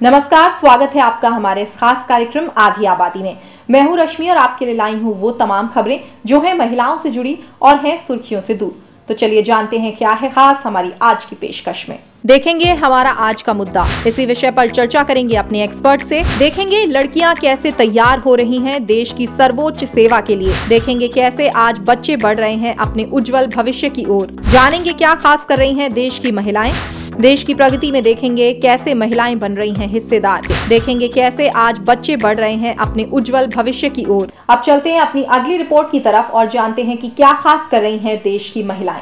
नमस्कार, स्वागत है आपका हमारे इस खास कार्यक्रम आधी आबादी में। मैं हूं रश्मि और आपके लिए लाई हूं वो तमाम खबरें जो हैं महिलाओं से जुड़ी और हैं सुर्खियों से दूर। तो चलिए जानते हैं क्या है खास हमारी आज की पेशकश में। देखेंगे हमारा आज का मुद्दा, इसी विषय पर चर्चा करेंगे अपने एक्सपर्ट से। देखेंगे लड़कियां कैसे तैयार हो रही हैं देश की सर्वोच्च सेवा के लिए। देखेंगे कैसे आज बच्चे बढ़ रहे हैं अपने उज्जवल भविष्य की ओर। जानेंगे क्या खास कर रही हैं देश की महिलाएं। देश की प्रगति में देखेंगे कैसे महिलाएं बन रही हैं हिस्सेदार। देखेंगे कैसे आज बच्चे बढ़ रहे हैं अपने उज्जवल भविष्य की ओर। अब चलते हैं अपनी अगली रिपोर्ट की तरफ और जानते हैं कि क्या खास कर रही हैं देश की महिलाएं।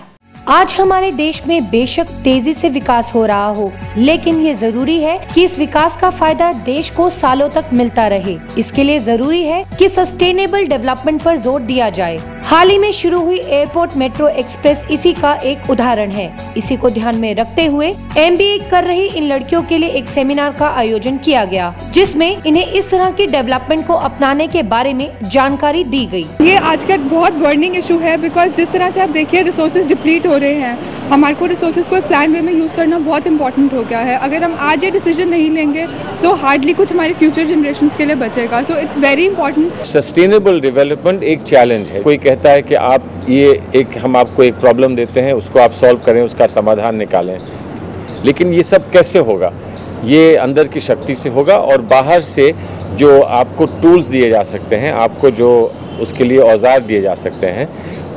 आज हमारे देश में बेशक तेजी से विकास हो रहा हो, लेकिन ये जरूरी है कि इस विकास का फायदा देश को सालों तक मिलता रहे। इसके लिए जरूरी है कि सस्टेनेबल डेवलपमेंट पर जोर दिया जाए। हाल ही में शुरू हुई एयरपोर्ट मेट्रो एक्सप्रेस इसी का एक उदाहरण है। इसी को ध्यान में रखते हुए MBA कर रही इन लड़कियों के लिए एक सेमिनार का आयोजन किया गया, जिसमें इन्हें इस तरह की डेवलपमेंट को अपनाने के बारे में जानकारी दी गई। ये आज का बहुत बर्निंग इशू है, बिकॉज जिस तरह से आप देखिए रिसोर्सेज डिप्लीट हो रहे हैं, हमारे को रिसोर्सेज को एक प्लान वे में यूज़ करना बहुत इंपॉर्टेंट हो गया है। अगर हम आज ये डिसीजन नहीं लेंगे सो हार्डली कुछ हमारे फ्यूचर जनरेशन के लिए बचेगा। So it's very important. Sustainable development एक चैलेंज है। कोई कहता है कि आप हम आपको एक प्रॉब्लम देते हैं, उसको आप सॉल्व करें, उसका समाधान निकालें, लेकिन ये सब कैसे होगा? ये अंदर की शक्ति से होगा और बाहर से जो आपको टूल्स दिए जा सकते हैं, आपको जो उसके लिए औजार दिए जा सकते हैं,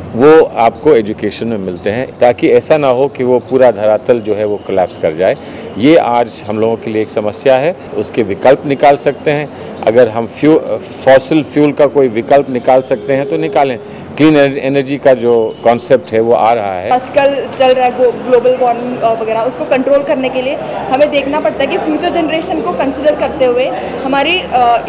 वो आपको एजुकेशन में मिलते हैं, ताकि ऐसा ना हो कि वो पूरा धरातल जो है वो कोलैप्स कर जाए। ये आज हम लोगों के लिए एक समस्या है। उसके विकल्प निकाल सकते हैं। अगर हम फॉसिल फ्यूल का कोई विकल्प निकाल सकते हैं तो निकालें। क्लीन एनर्जी का जो कॉन्सेप्ट है वो आ रहा है। आजकल चल रहा है ग्लोबल वार्मिंग वगैरह, उसको कंट्रोल करने के लिए हमें देखना पड़ता है कि फ्यूचर जनरेशन को कंसिडर करते हुए हमारी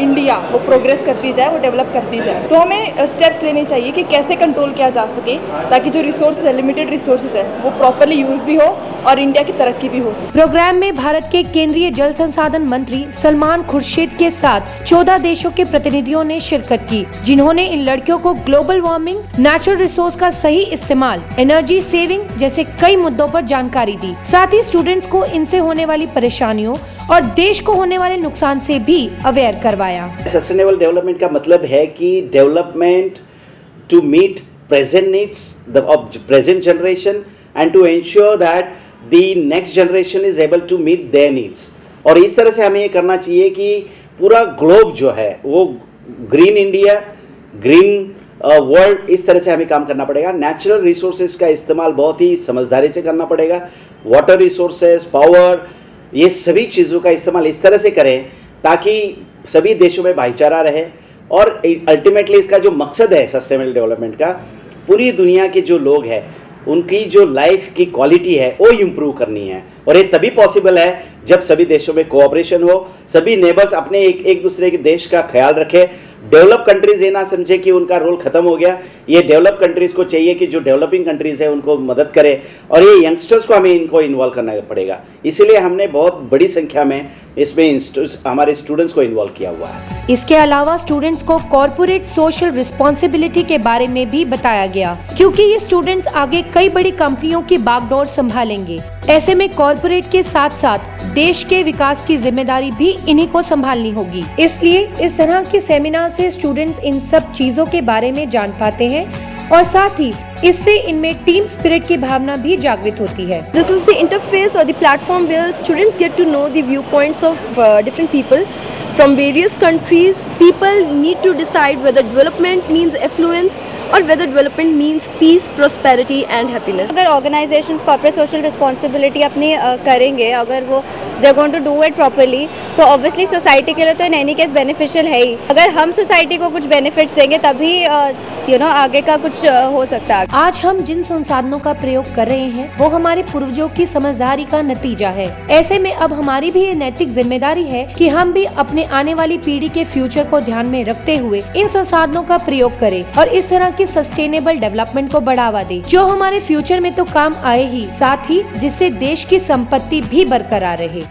इंडिया वो प्रोग्रेस करती जाए, वो डेवलप करती जाए। तो हमें स्टेप्स लेने चाहिए कि कैसे कंट्रोल किया जा सके, ताकि जो रिसोर्स है, लिमिटेड रिसोर्सेज है, वो प्रॉपरली यूज भी हो और इंडिया की तरक्की भी हो सके। प्रोग्राम में भारत के केंद्रीय जल संसाधन मंत्री सलमान खुर्शीद के साथ 14 देशों के प्रतिनिधियों ने शिरकत की, जिन्होंने इन लड़कियों को ग्लोबल वार्मिंग, नेचुरल रिसोर्स का सही इस्तेमाल, एनर्जी सेविंग जैसे कई मुद्दों पर जानकारी दी। साथ ही स्टूडेंट्स को इनसे होने वाली परेशानियों और देश को होने वाले नुकसान से भी अवेयर करवाया। सस्टेनेबल डेवलपमेंट का मतलब है कि development to meet present needs of present generation and to ensure that the next generation is able to meet their needs. और इस तरह से हमें ये करना चाहिए कि पूरा ग्लोब जो है वो ग्रीन इंडिया, ग्रीन वर्ल्ड, इस तरह से हमें काम करना पड़ेगा। नेचुरल रिसोर्सेज का इस्तेमाल बहुत ही समझदारी से करना पड़ेगा। वाटर रिसोर्सेज, पावर, ये सभी चीज़ों का इस्तेमाल इस तरह से करें ताकि सभी देशों में भाईचारा रहे। और अल्टीमेटली इसका जो मकसद है सस्टेनेबल डेवलपमेंट का, पूरी दुनिया के जो लोग हैं उनकी जो लाइफ की क्वालिटी है वो इम्प्रूव करनी है। और ये तभी पॉसिबल है जब सभी देशों में कोऑपरेशन हो, सभी नेबर्स अपने एक दूसरे के देश का ख्याल रखें। डेवलप कंट्रीज ये ना समझे कि उनका रोल खत्म हो गया। ये डेवलप कंट्रीज को चाहिए कि जो डेवलपिंग कंट्रीज है उनको मदद करे, और ये यंगस्टर्स को हमें इनको इन्वॉल्व करना पड़ेगा। इसीलिए हमने बहुत बड़ी संख्या में इसमें हमारे स्टूडेंट्स को इन्वॉल्व किया हुआ है। इसके अलावा स्टूडेंट्स को कॉर्पोरेट सोशल रिस्पॉन्सिबिलिटी के बारे में भी बताया गया, क्योंकि ये स्टूडेंट्स आगे कई बड़ी कंपनियों की बागडोर संभालेंगे। ऐसे में कॉर्पोरेट के साथ साथ देश के विकास की जिम्मेदारी भी इन्हीं को संभालनी होगी। इसलिए इस तरह के सेमिनार से स्टूडेंट्स इन सब चीजों के बारे में जान पाते हैं और साथ ही इससे इनमें टीम स्पिरिट की भावना भी जागृत होती है। This is the interface or the platform where students get to know the viewpoints of different people from various countries. People need to decide whether development means affluence और whether development means peace, prosperity and happiness. अगर organizations corporate social responsibility अपनी करेंगे, अगर वो they are going to do it properly, तो obviously society के लिए तो in any case beneficial है ही। अगर हम society को कुछ benefits देंगे तभी आगे का कुछ हो सकता है। आज हम जिन संसाधनों का प्रयोग कर रहे हैं वो हमारे पूर्वजों की समझदारी का नतीजा है। ऐसे में अब हमारी भी ये नैतिक जिम्मेदारी है कि हम भी अपने आने वाली पीढ़ी के फ्यूचर को ध्यान में रखते हुए इन संसाधनों का प्रयोग करें और इस तरह की सस्टेनेबल डेवलपमेंट को बढ़ावा दे, जो हमारे फ्यूचर में तो काम आए ही, साथ ही जिससे देश की संपत्ति भी बरकरार रहे।